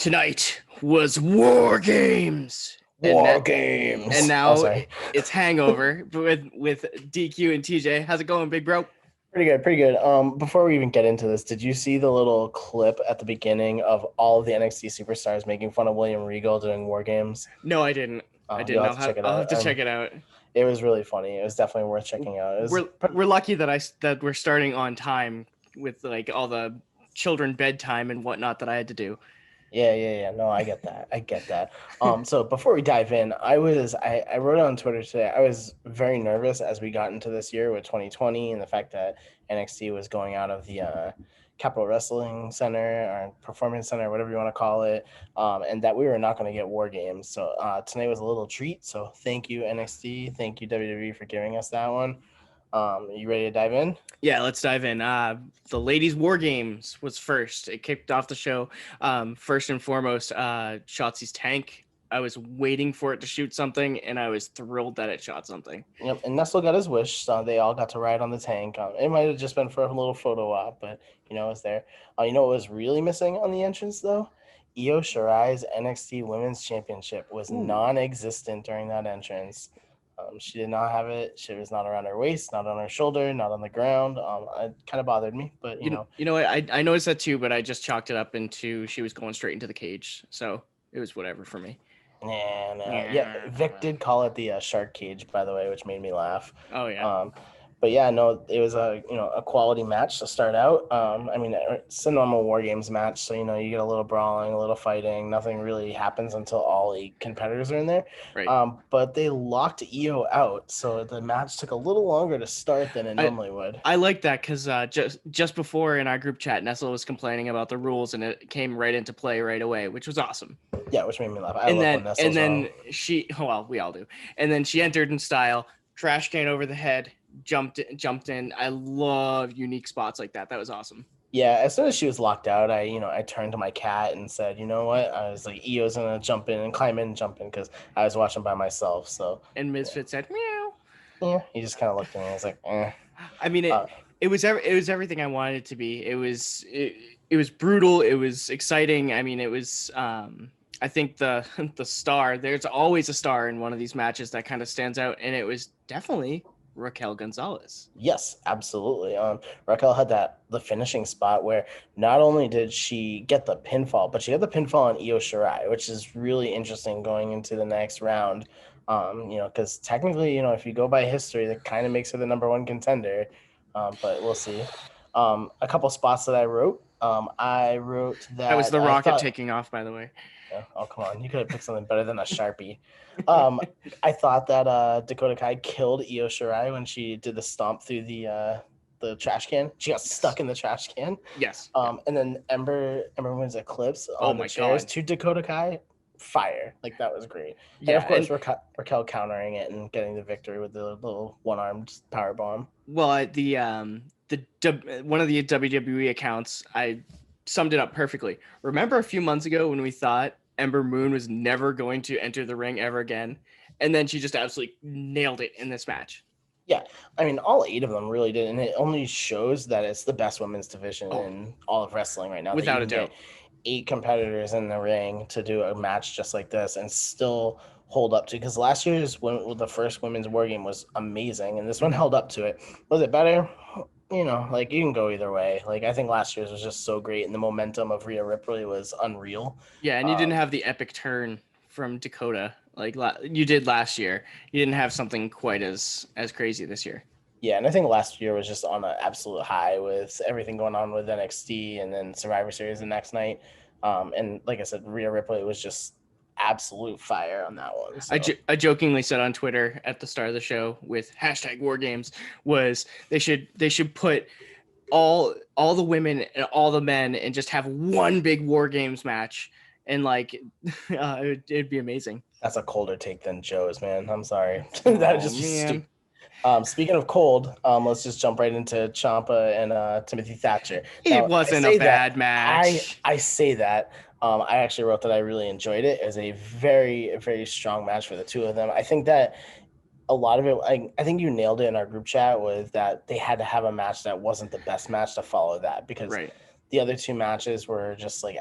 Tonight was War Games. And War that, and games. Oh, now sorry. it's Hangover with DQ and TJ. How's it going, big bro? Pretty good, pretty good. Before we even get into this, did you see the little clip at the beginning of all of the NXT superstars making fun of William Regal doing War Games? No, I didn't. I You'll didn't. have to check it I'll have out. to check it out. It was really funny. It was definitely worth checking out. It was We're lucky that we're starting on time with like all the children bedtime and whatnot that I had to do. Yeah. No, I get that. I get that. So before we dive in, I wrote it on Twitter today. I was very nervous as we got into this year with 2020 and the fact that NXT was going out of the Capital Wrestling Center or Performance Center, whatever you want to call it, and that we were not going to get War Games. So tonight was a little treat. So thank you NXT, thank you WWE for giving us that one. You ready to dive in? Yeah, let's dive in. The ladies' War Games was first. It kicked off the show. First and foremost, Shotzi's tank. I was waiting for it to shoot something, and I was thrilled that it shot something. Yep, and Nestle got his wish, so they all got to ride on the tank. It might have just been for a little photo op, but it's there. You know what was really missing on the entrance though? Io Shirai's NXT Women's Championship was non-existent during that entrance. She did not have it. She was not around her waist, not on her shoulder, not on the ground. It kind of bothered me, but you know what? I noticed that too, but I just chalked it up into she was going straight into the cage, so it was whatever for me. Yeah. Vic did call it the shark cage, by the way, which made me laugh. Oh yeah. But yeah, no, it was a quality match to start out. I mean, it's a normal War Games match, so you get a little brawling, a little fighting. Nothing really happens until all 8 competitors are in there. Right. But they locked Io out, so the match took a little longer to start than it normally would. I like that because just before in our group chat, Nestle was complaining about the rules, and it came right into play right away, which was awesome. Yeah, which made me laugh. I love when Nestle's wrong. We all do. And then she entered in style, trash can over the head, jumped in. I love unique spots like that. That was awesome. Yeah, as soon as she was locked out, I turned to my cat and said, you know what? I was like, Io's gonna jump in and climb in and jump in because I was watching by myself. So and Misfit said, meow. Yeah, he just kind of looked at me. I was like, eh. I mean, it was everything I wanted it to be. It was brutal. It was exciting. I mean, it was. I think the star. There's always a star in one of these matches that kind of stands out, and it was definitely Raquel Gonzalez. Yes, absolutely. Raquel had the finishing spot where not only did she get the pinfall, but she got the pinfall on Io Shirai, which is really interesting going into the next round. Because technically, if you go by history, that kind of makes her the number 1 contender. But we'll see. A couple spots that I wrote. I wrote that was the rocket taking off, by the way. Oh, come on. You could have picked something better than a Sharpie. I thought that Dakota Kai killed Io Shirai when she did the stomp through the trash can. She got stuck in the trash can. Yes. And then Ember wins Eclipse on the chairs to Dakota Kai. Fire. Like, that was great. Yeah, and of course, Raquel countering it and getting the victory with the little one-armed power bomb. Well, one of the WWE accounts, I summed it up perfectly. Remember a few months ago when we thought Ember Moon was never going to enter the ring ever again, and then she just absolutely nailed it in this match. Yeah, I mean, all 8 of them really did, and it only shows that it's the best women's division in all of wrestling right now. Without a doubt. 8 competitors in the ring to do a match just like this and still hold up to, because last year's the first women's War Game was amazing, and this one held up to it. Was it better? You can go either way. Like, I think last year's was just so great, and the momentum of Rhea Ripley was unreal. Yeah, and you didn't have the epic turn from Dakota like you did last year. You didn't have something quite as crazy this year. Yeah, and I think last year was just on an absolute high with everything going on with NXT and then Survivor Series the next night. And like I said, Rhea Ripley was just absolute fire on that one. So. I jokingly said on Twitter at the start of the show with #WarGames was they should put all the women and all the men and just have one big War Games match, and it'd be amazing. That's a colder take than Joe's, man. I'm sorry. That would just be stupid. Speaking of cold, let's just jump right into Ciampa and Timothy Thatcher. It wasn't a bad match. I say that. I actually wrote that I really enjoyed it. It was a very, very strong match for the two of them. I think that a lot of it, I think you nailed it in our group chat, was that they had to have a match that wasn't the best match to follow that, because the other 2 matches were just like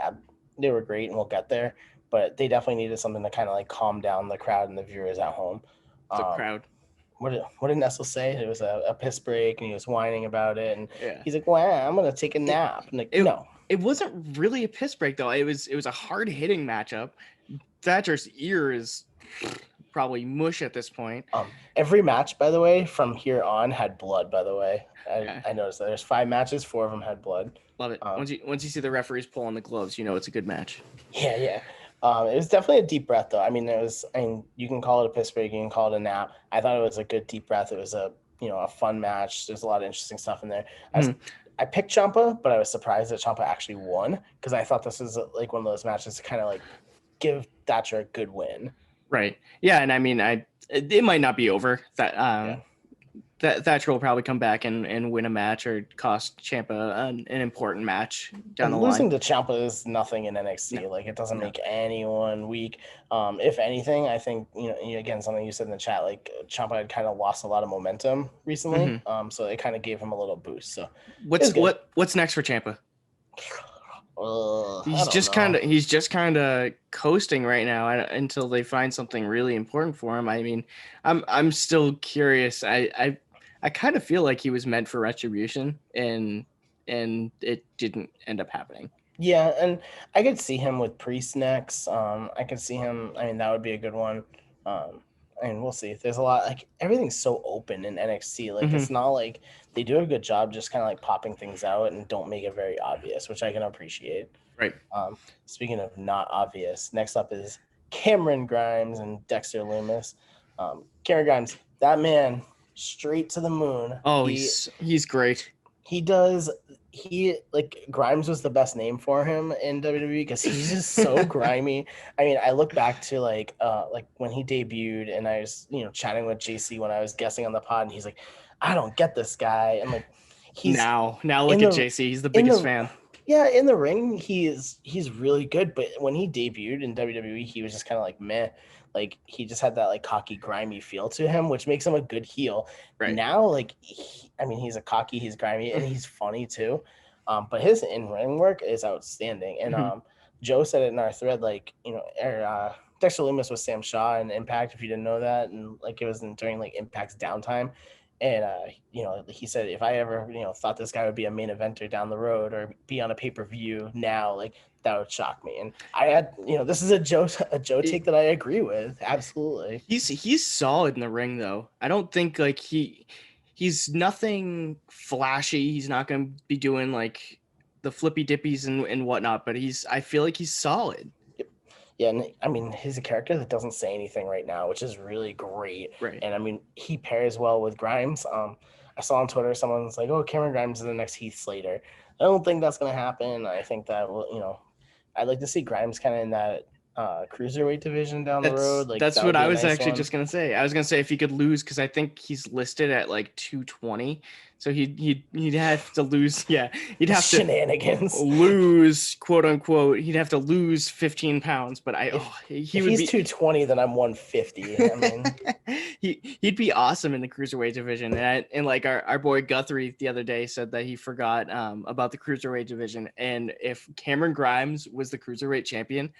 they were great, and we'll get there. But they definitely needed something to kind of like calm down the crowd and the viewers at home. The Um, crowd. what did Nestle say? It was a piss break, and he was whining about it, and Yeah. he's like, "Wow, I'm gonna take a It, nap." And like, it no, it wasn't really a piss break though. It was a hard hitting matchup. Thatcher's ear is probably mush at this point. every match, by the way, from here on had blood. By the way, Yeah, I noticed that there's 5 matches, 4 of them had blood. love it. Um, Once you see the referees pull on the gloves, you know it's a good match. yeah, yeah. It was definitely a deep breath, though. I mean, you can call it a piss break, you can call it a nap. I thought it was a good deep breath. It was a fun match. There's a lot of interesting stuff in there. I picked Ciampa, but I was surprised that Ciampa actually won because I thought this was like one of those matches to kind of like give Thatcher a good win. Right. Yeah, and I mean, it might not be over. Yeah. That Thatcher will probably come back and win a match or cost Ciampa an important match down And the losing line. to Ciampa is nothing in NXT. No, Like it doesn't no. make anyone weak. If anything, I think again something you said in the chat, like Ciampa had kind of lost a lot of momentum recently. So it kind of gave him a little boost. So What's next for Ciampa? He's just kind of coasting right now until they find something really important for him. I mean, I'm still curious. I kind of feel like he was meant for Retribution, and it didn't end up happening. Yeah, and I could see him with Priest next. I could see him. I mean, that would be a good one. And we'll see. There's a lot. Like everything's so open in NXT. Like it's not like they do a good job just kind of like popping things out and don't make it very obvious, which I can appreciate. Right. Speaking of not obvious, next up is Cameron Grimes and Dexter Loomis. Cameron Grimes, that man, straight to the moon. Oh, he's great. Grimes was the best name for him in WWE because he's just so grimy. I mean, I look back to like when he debuted, and I was chatting with JC when I was guessing on the pod, and he's like, I don't get this guy, and like now look at JC, he's the biggest fan. Yeah, in the ring, he's really good, but when he debuted in WWE, he was just kind of like meh. Like he just had that like cocky, grimy feel to him, which makes him a good heel. Right. Now, like he's a cocky, he's grimy, and he's funny too. But his in-ring work is outstanding. And Joe said it in our thread, like Dexter Loomis was Sam Shaw in Impact, if you didn't know that, and like it was during like Impact's downtime. And he said if I ever thought this guy would be a main eventer down the road or be on a pay-per-view now, like that would shock me. And I had this is a Joe take that I agree with. Absolutely. He's solid in the ring though. I don't think like he's nothing flashy. He's not going to be doing like the flippy dippies and whatnot, but I feel like he's solid. Yeah, and I mean, he's a character that doesn't say anything right now, which is really great. Right. And I mean, he pairs well with Grimes. I saw on Twitter someone's like, "Oh, Cameron Grimes is the next Heath Slater." I don't think that's going to happen. I think that I'd like to see Grimes kind of in that cruiserweight division down the road. Like that's what I was actually just gonna say. I was gonna say if he could lose, because I think he's listed at like 220, so he'd have to lose. Yeah, he'd have shenanigans. To lose, quote unquote. He'd have to lose 15 pounds. But if he's 220, then I'm 150. I mean, he'd be awesome in the cruiserweight division. And like our boy Guthrie the other day said that he forgot about the cruiserweight division, and if Cameron Grimes was the cruiserweight champion,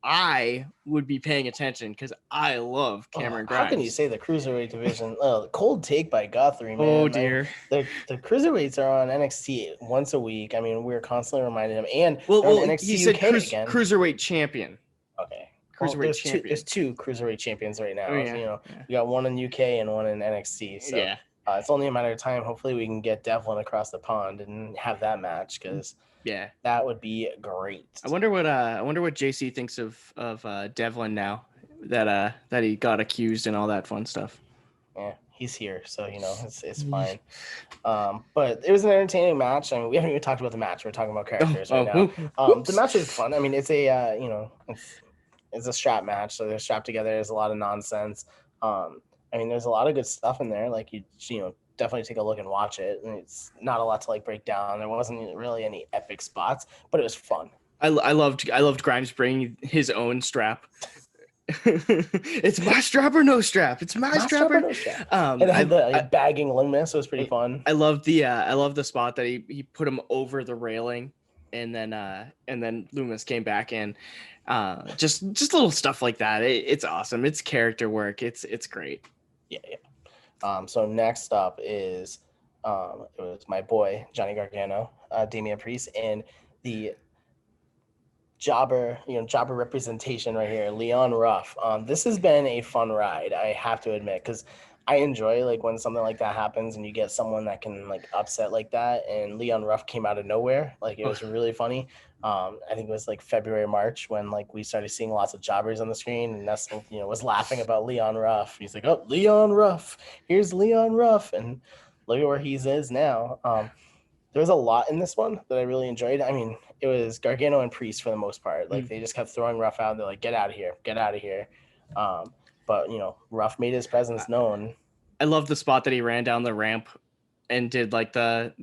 I would be paying attention because I love Cameron Grimes. How can you say the cruiserweight division? Cold take by Guthrie, man. Oh dear. The cruiserweights are on NXT once a week. I mean, we're constantly reminding them. And NXT he said again. Cruiserweight champion. Okay. Cruiserweight champion. There's 2 cruiserweight champions right now. We got one in UK and one in NXT. So it's only a matter of time. Hopefully, we can get Devlin across the pond and have that match because. Yeah, that would be great. I wonder what JC thinks of Devlin now that he got accused and all that fun stuff. Yeah, he's here, so it's fine. But it was an entertaining match. I mean, we haven't even talked about the match. We're talking about characters right now. The match was fun. I mean, it's a it's a strap match, so they're strapped together. There's a lot of nonsense. I mean, there's a lot of good stuff in there. Like you definitely take a look and watch it, and it's not a lot to like break down. There wasn't really any epic spots, but it was fun. I loved Grimes bringing his own strap. It's my strap or no strap. It's my strap or no strap. And bagging Loomis was pretty fun. I love the spot that he put him over the railing and then Loomis came back, and just little stuff like that. It's awesome. It's character work. It's great. Yeah, yeah. So next up is it was my boy Johnny Gargano, Damian Priest, and the jobber representation right here, Leon Ruff. This has been a fun ride, I have to admit, because I enjoy like when something like that happens and you get someone that can like upset like that. And Leon Ruff came out of nowhere, like it was really funny. I think it was like February, March when like we started seeing lots of jobbers on the screen, and that's was laughing about Leon Ruff. He's like, oh, Leon Ruff, here's Leon Ruff, and look at where he is now. There was a lot in this one that I really enjoyed. I mean, it was Gargano and Priest for the most part. Like they just kept throwing Ruff out. They're like, get out of here, get out of here. But Ruff made his presence known. I love the spot that he ran down the ramp and did like the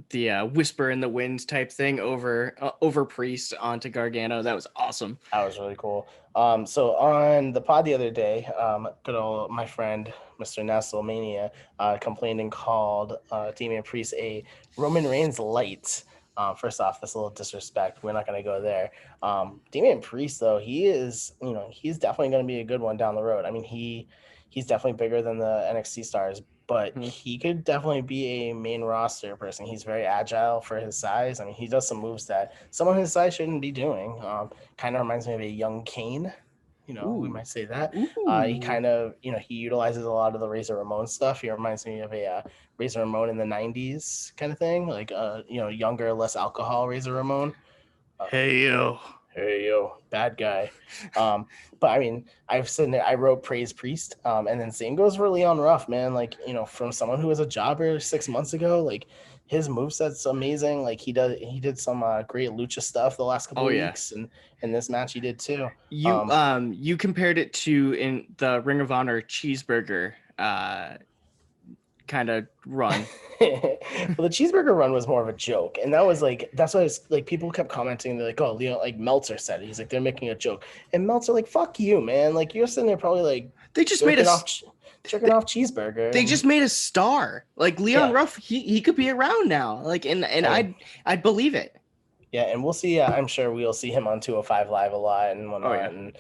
whisper in the wind type thing over Priest onto Gargano. That was awesome. That was really cool. So on the pod the other day, good old my friend Mr. Nestlemania complained and called Damian Priest a Roman Reigns light. First off, that's a little disrespect. We're not going to go there. Damian Priest, though, he is, he's definitely going to be a good one down the road. I mean, he's definitely bigger than the NXT stars, but he could definitely be a main roster person. He's very agile for his size. I mean, he does some moves that someone his size shouldn't be doing. Kind of reminds me of a young Kane. We might say that. He kind of, he utilizes a lot of the Razor Ramon stuff. He reminds me of a Razor Ramon in the 90s kind of thing, like, younger, less alcohol Razor Ramon. Hey, yo, bad guy. But I mean, I've said I wrote praise Priest, and then same goes for Leon Ruff, man. Like, from someone who was a jobber 6 months ago, like his moveset's amazing. Like he did some great lucha stuff the last couple weeks, and in this match he did too. You compared it to in the Ring of Honor cheeseburger kind of run. Well, the cheeseburger run was more of a joke, and that's why it's like people kept commenting. They're like, "Oh, like Meltzer said it." He's like, "They're making a joke," and Meltzer like, "Fuck you, man!" Like you're sitting there probably like they just made jerking off cheeseburger. They just made a star. Like Leon Ruff, he could be around now. Like and I'd believe it. Yeah, and we'll see. I'm sure we'll see him on 205 Live a lot and whatnot, and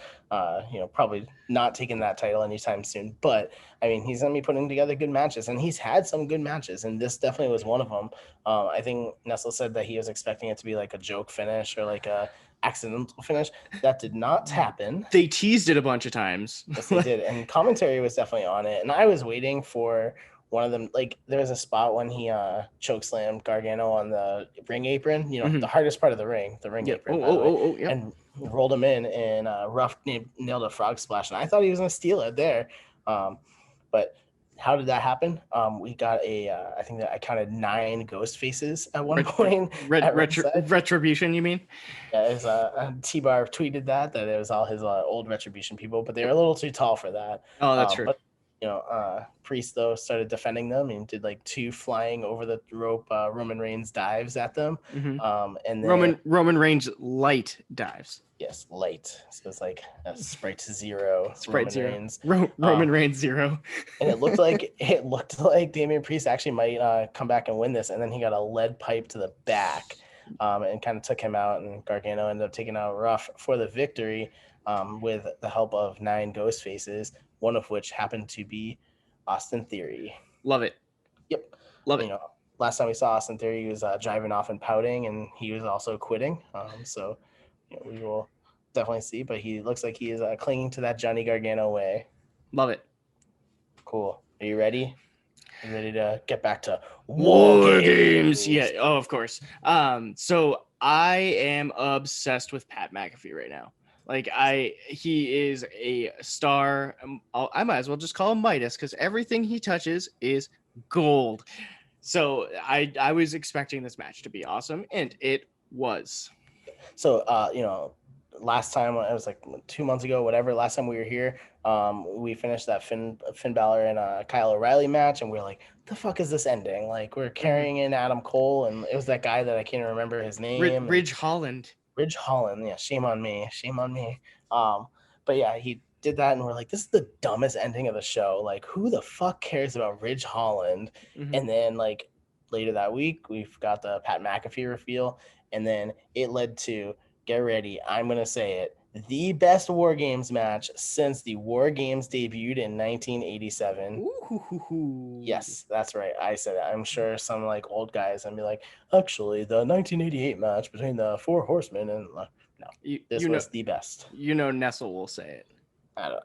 probably not taking that title anytime soon. But I mean, he's gonna be putting together good matches, and he's had some good matches, and this definitely was one of them. I think Nestle said that he was expecting it to be like a joke finish or like a accidental finish. That did not happen. They teased it a bunch of times. Yes, they did, and commentary was definitely on it, and I was waiting for one of them. Like there was a spot when he chokeslammed Gargano on the ring apron, the hardest part of the ring apron, and rolled him in, and Ruff nailed a frog splash, and I thought he was gonna steal it there, but how did that happen? We got I think that I counted 9 ghost faces at one point. Retribution, you mean? Yeah, it was T-Bar tweeted that it was all his old Retribution people, but they were a little too tall for that. Oh, that's true. But Priest though started defending them and did like 2 flying over the rope Roman Reigns dives at them. And then Roman Reigns light dives. Yes, light. So it's like a Sprite 0. Sprite Roman 0. Reigns. Roman Reigns 0. And it looked like Damian Priest actually might come back and win this, and then he got a lead pipe to the back, and kind of took him out, and Gargano ended up taking out Ruff for the victory, with the help of 9 ghost faces, one of which happened to be Austin Theory. Love it. Yep. Love it. Last time we saw Austin Theory, he was driving off and pouting, and he was also quitting. So we will definitely see, but he looks like he is clinging to that Johnny Gargano way. Love it. Cool. Are you ready? You ready to get back to War Games? Yeah. Oh, of course. So I am obsessed with Pat McAfee right now. Like he is a star. I might as well just call him Midas because everything he touches is gold. So I was expecting this match to be awesome, and it was. So last time it was like 2 months ago, whatever. Last time we were here, we finished that Finn Balor and Kyle O'Reilly match, and we were like, "The fuck is this ending?" Like we're carrying in Adam Cole, and it was that guy that I can't remember his name. Ridge Holland. Ridge Holland, yeah, shame on me. But yeah, he did that, and we're like, this is the dumbest ending of the show. Like, who the fuck cares about Ridge Holland? And then like later that week, we've got the Pat McAfee reveal, and then it led to, get ready, I'm going to say it, the best War Games match since the War Games debuted in 1987. Ooh. Yes, that's right. I said it. I'm sure some like old guys and be like, actually, the 1988 match between the Four Horsemen and no, this was the best. Nestle will say it.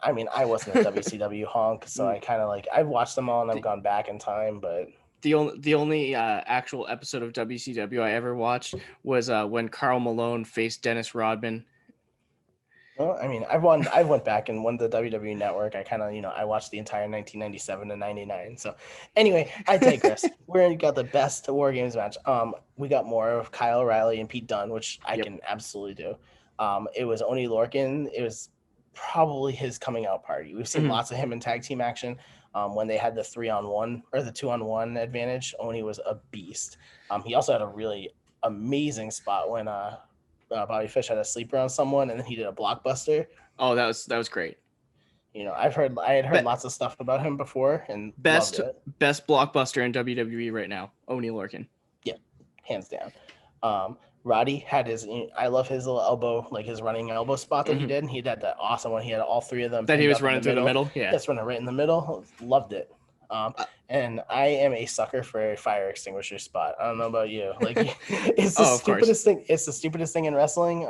I mean, I wasn't a WCW honk, so I kind of like I've watched them all and I've gone back in time, but the only actual episode of WCW I ever watched was when Karl Malone faced Dennis Rodman. well, I mean, I went back and won the WWE Network. I kind of, I watched the entire 1997 to 99. So, anyway, I digress. We got the best War Games match. We got more of Kyle O'Reilly and Pete Dunne, which I can absolutely do. It was Oney Lorcan. It was probably his coming out party. We've seen lots of him in tag team action. When they had the 3-on-1 or the 2-on-1 advantage, Oney was a beast. He also had a really amazing spot when Bobby Fish had a sleeper on someone, and then he did a blockbuster. Oh, that was great. I had heard lots of stuff about him before, and best loved it. Best blockbuster in WWE right now, Oney Lorcan. Yeah, hands down. Roddy had I love his little elbow, like his running elbow spot that he did. He did that awesome one. He had all three of them. That he was running through the middle. Yeah, just running right in the middle. Loved it. And I am a sucker for a fire extinguisher spot. I don't know about you. Like, it's the stupidest thing. It's the stupidest thing in wrestling.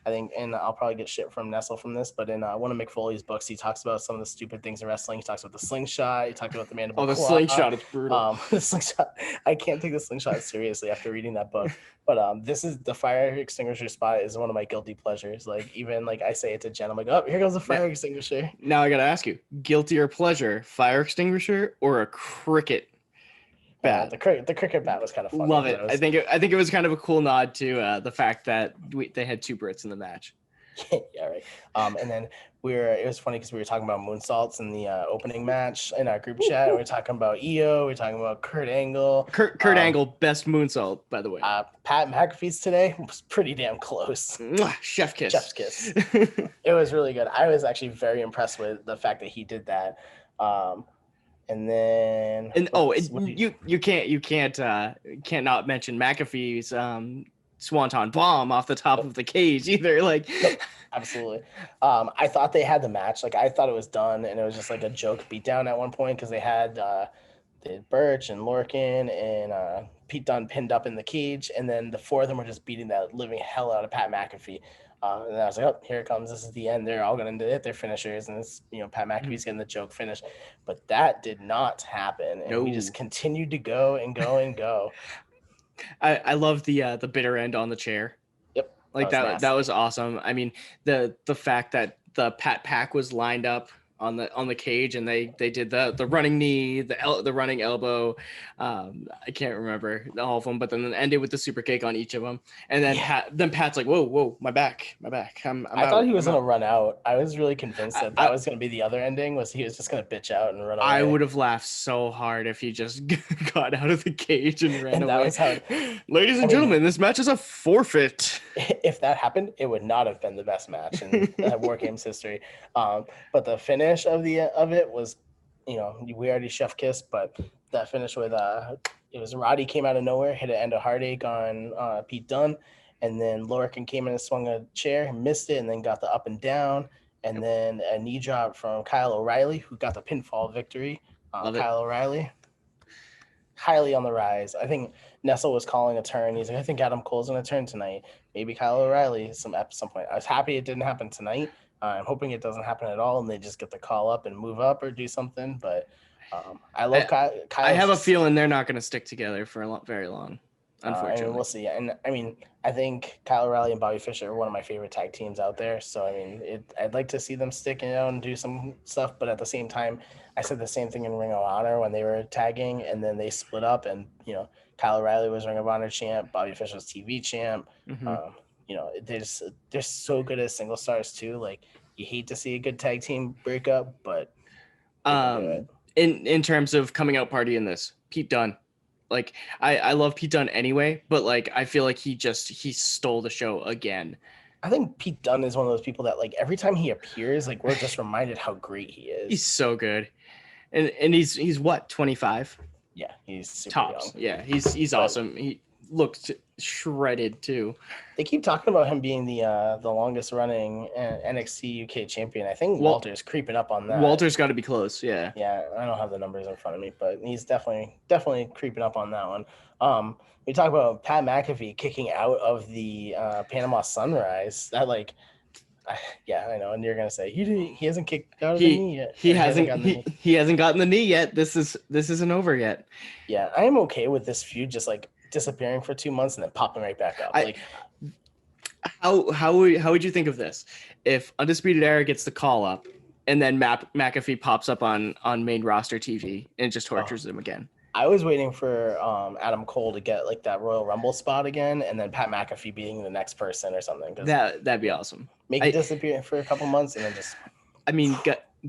I think, and I'll probably get shit from Nestle from this, but in one of Mick Foley's books, he talks about some of the stupid things in wrestling. He talks about the slingshot. He talked about the mandible claw. Slingshot is brutal. The slingshot. I can't take the slingshot seriously after reading that book. But this is the fire extinguisher spot is one of my guilty pleasures. Like, even like I say it to Jen, I'm like, oh, here goes the fire extinguisher. Now I gotta ask you, guilty or pleasure, fire extinguisher or a cricket bat? The cricket bat was kind of fun. Love it. I think it was kind of a cool nod to the fact that they had two Brits in the match. Yeah, right. And then it was funny because we were talking about moonsaults in the opening match in our group chat. We were talking about EO. We were talking about Kurt Angle. Kurt Angle, best moonsault, by the way. Pat McAfee's today was pretty damn close. Chef kiss. Chef's kiss. It was really good. I was actually very impressed with the fact that he did that. And then you can't not mention McAfee's Swanton bomb off the top of the cage either. Like, absolutely. I thought they had the match. Like, I thought it was done, and it was just like a joke beatdown at one point because they had Birch and Lorcan and Pete Dunne pinned up in the cage, and then the four of them were just beating that living hell out of Pat McAfee. And I was like, oh, here it comes. This is the end. They're all going to hit their finishers, and it's, Pat McAfee's getting the joke finish. But that did not happen, and we just continued to go and go and go. I love the bitter end on the chair. Yep. Like that was awesome. I mean, the fact that the Pat Pack was lined up on the cage and they did the running knee, the running elbow. I can't remember all of them, but then ended with the super kick on each of them. And then Pat's like, whoa, my back. I thought he was gonna run out. I was really convinced that was gonna be the other ending. Was he was just gonna bitch out and run away. I would have laughed so hard if he just got out of the cage and ran away. Ladies and gentlemen, this match is a forfeit. If that happened, it would not have been the best match in War Games history. But the finish of it was, we already chef kissed, but that finish with it was Roddy came out of nowhere, hit an end of heartache on Pete Dunne, and then Lorcan came in and swung a chair, missed it, and then got the up and down, and then a knee drop from Kyle O'Reilly, who got the pinfall victory. Kyle O'Reilly, highly on the rise. I think Nestle was calling a turn. He's like, I think Adam Cole's going to turn tonight. Maybe Kyle O'Reilly at some point. I was happy it didn't happen tonight. I'm hoping it doesn't happen at all and they just get the call up and move up or do something. But I love Kyle. I have a feeling they're not going to stick together for very long, unfortunately. We'll see. And I mean, I think Kyle O'Reilly and Bobby Fish are one of my favorite tag teams out there. So, I mean, I'd like to see them stick out and do some stuff. But at the same time, I said the same thing in Ring of Honor when they were tagging and then they split up and, Kyle O'Reilly was Ring of Honor champ, Bobby Fish was TV champ. They're so good as single stars too. Like, you hate to see a good tag team break up, but in terms of coming out party in this, Pete Dunne, like I love Pete Dunne anyway, but like I feel like he stole the show again. I think Pete Dunne is one of those people that like every time he appears, like we're just reminded how great he is. He's so good, and he's what, 25? Yeah, he's super Tops. young. Yeah, he's But awesome. He looked shredded too. they keep talking about him being the longest running NXT UK champion. I think Well, Walter's creeping up on that. Walter's got to be close. Yeah. Yeah, I don't have the numbers in front of me, but he's definitely creeping up on that one. We talk about Pat McAfee kicking out of the Panama Sunrise. That like, yeah, I know, and you're gonna say he hasn't kicked out of the knee yet, He or he hasn't hasn't gotten the knee. he hasn't gotten the knee yet. This isn't over yet. Yeah, I am okay with this feud just like disappearing for 2 months and then popping right back up. Like, How would you think of this if Undisputed Era gets the call up and then McAfee pops up on main roster TV and just tortures him again? I was waiting for Adam Cole to get like that Royal Rumble spot again, and then Pat McAfee being the next person or something. That'd be awesome. Make it disappear for a couple months and then just. I mean,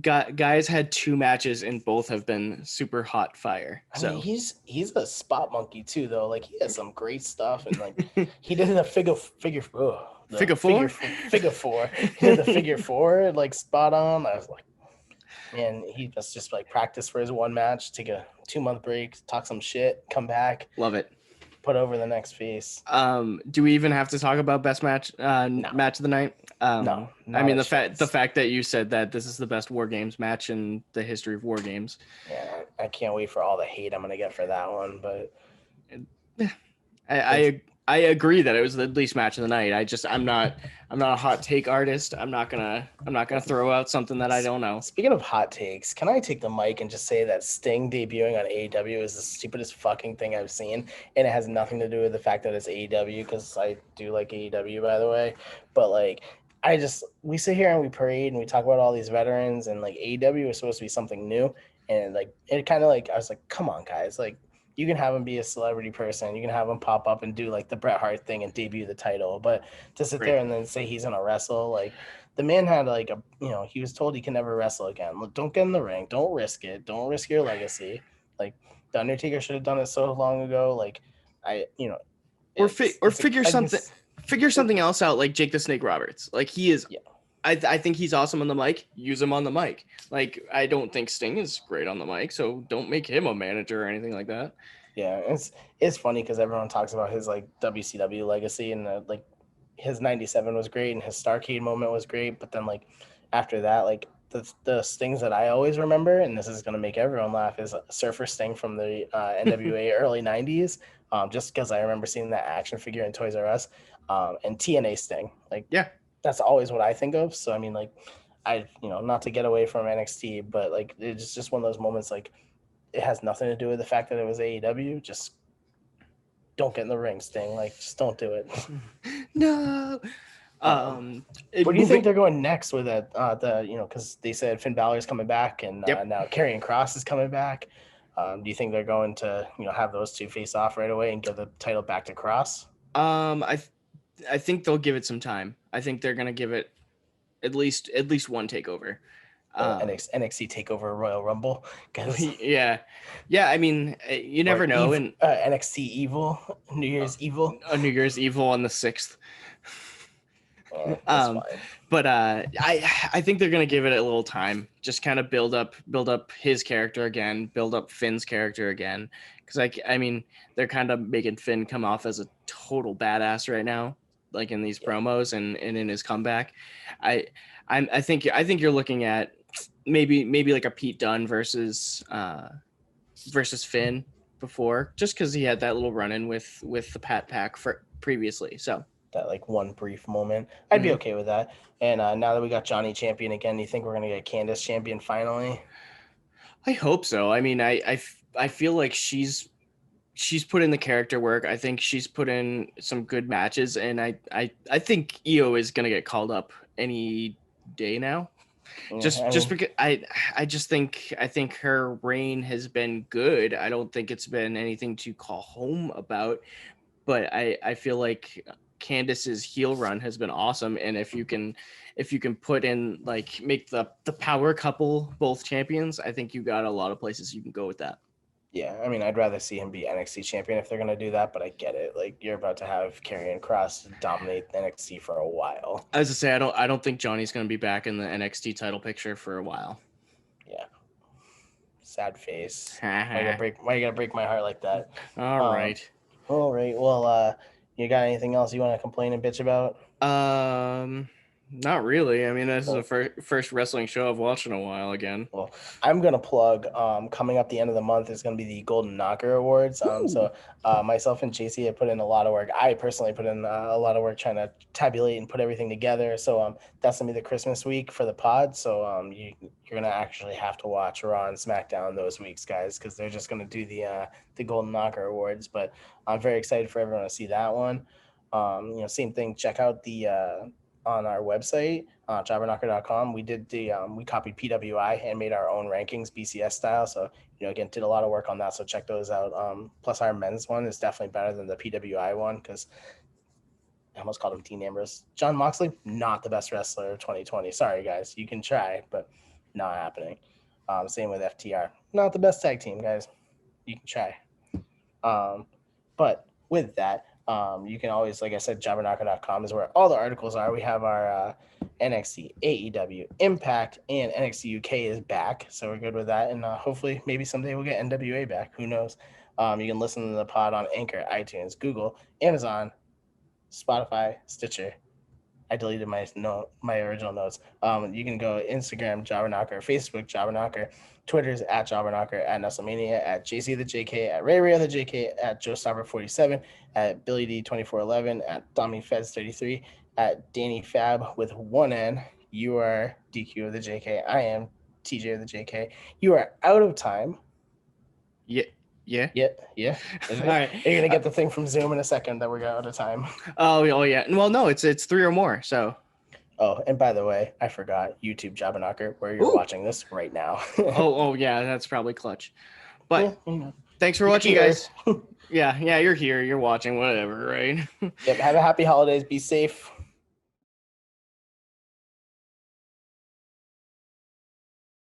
guys had 2 matches and both have been super hot fire. So I mean, he's a spot monkey too, though. Like he has some great stuff, and like he did the figure four. He did the figure four like spot on. I was like, man, he must just like practice for his one match, take a 2-month break, talk some shit, come back, love it, put over the next face. Do we even have to talk about best match match of the night? No, I mean the fact that you said that this is the best War Games match in the history of War Games. Yeah, I can't wait for all the hate I'm gonna get for that one, but I agree that it was the least match of the night. I'm not a hot take artist. I'm not gonna throw out something that I don't know. Speaking of hot takes, can I take the mic and just say that Sting debuting on AEW is the stupidest fucking thing I've seen, and it has nothing to do with the fact that it's AEW, because I do like AEW, by the way, but like we sit here and we parade and we talk about all these veterans, and like AEW is supposed to be something new, and like it kind of like I was like, come on guys, like you can have him be a celebrity person, you can have him pop up and do like the Bret Hart thing and debut the title, but to sit there and then say he's gonna wrestle, like the man had like he was told he can never wrestle again. Don't get in the ring, don't risk it, don't risk your legacy. Like the Undertaker should have done it so long ago. Like figure something else out, like Jake the Snake Roberts. Like he is. Yeah. I think he's awesome on the mic. Use him on the mic. Like I don't think Sting is great on the mic, so don't make him a manager or anything like that. Yeah, it's funny because everyone talks about his like WCW legacy, and like his '97 was great and his Starrcade moment was great, but then like after that, like the Stings that I always remember, and this is gonna make everyone laugh, is Surfer Sting from the NWA early '90s. Just because I remember seeing that action figure in Toys R Us, and TNA Sting. Like yeah. That's always what I think of. So, I mean, like, not to get away from NXT, but, like, it's just one of those moments, like, it has nothing to do with the fact that it was AEW. Just don't get in the ring, Sting. Like, just don't do it. No. Where do you think they're going next with that? Because they said Finn Balor's coming back, and now Karrion Kross is coming back. Do you think they're going to, have those two face off right away and give the title back to Kross? I think they'll give it some time. I think they're gonna give it at least one takeover. NXT Takeover Royal Rumble. Yeah. I mean, you never know. And NXT Evil, New Year's Evil, New Year's Evil on the 6th. That's fine. But I think they're gonna give it a little time. Just kind of build up his character again, build up Finn's character again. Because I mean, they're kind of making Finn come off as a total badass right now, like in these promos and in his comeback. I think you're looking at maybe like a Pete Dunne versus Finn before, just because he had that little run-in with the Pat Pack for previously. So that like one brief moment, I'd be okay with that. And now that we got Johnny champion again, do you think we're gonna get Candice champion finally? I hope so. I mean, I feel like she's put in the character work. I think she's put in some good matches, and I think Io is gonna get called up any day now. Just because I think her reign has been good. I don't think it's been anything to call home about, but I feel like Candice's heel run has been awesome, and if you can put in, like, make the power couple both champions, I think you got a lot of places you can go with that. Yeah, I mean, I'd rather see him be NXT champion if they're going to do that, but I get it. Like, you're about to have Karrion Kross dominate NXT for a while. As I say, I don't think Johnny's going to be back in the NXT title picture for a while. Yeah. sad face. All Why you gotta break my heart like that? Um, right. all right. Well, you got anything else you want to complain and bitch about? Not really. I mean, this is the Well, first wrestling show I've watched in a while again. Well, I'm gonna plug. Coming up the end of the month is gonna be the Golden Knocker Awards. Ooh. Myself and JC have put in a lot of work. I personally put in a lot of work trying to tabulate and put everything together. So that's gonna be the Christmas week for the pod. So you're gonna actually have to watch Raw and SmackDown those weeks, guys, because they're just gonna do the Golden Knocker Awards. But I'm very excited for everyone to see that one. Same thing. Check out the on our website, jobberknocker.com. We did we copied PWI and made our own rankings BCS style. So, again, did a lot of work on that. So check those out. Plus our men's one is definitely better than the PWI one because I almost called him Dean Ambrose. John Moxley, not the best wrestler of 2020. Sorry, guys. You can try, but not happening. Same with FTR. Not the best tag team, guys. You can try. But with that, you can always, like I said, jobberknocker.com is where all the articles are. We have our NXT, AEW, Impact, and NXT UK is back. So we're good with that. And hopefully, maybe someday we'll get NWA back. Who knows? You can listen to the pod on Anchor, iTunes, Google, Amazon, Spotify, Stitcher. I deleted my original notes. You can go Instagram, Jobberknocker, Facebook, Jobberknocker, Twitter's at Jobberknocker, at Nestlemania, at JC the JK, at Ray the JK, at JoeStopper47, at Billy D2411, at Tommy Feds33, at Danny Fab with one N. You are DQ of the JK. I am TJ of the JK. You are out of time. Yeah. Yeah. All right. You're gonna get the thing from Zoom in a second that we're out of time. Oh yeah. Well, no, it's 3 or more. So. Oh, and by the way, I forgot YouTube Jobberknocker, where you're watching this right now. oh yeah, that's probably clutch. But thanks for You're watching, here. guys. Yeah, you're here. You're watching. Whatever, right? Yep. Have a happy holidays. Be safe.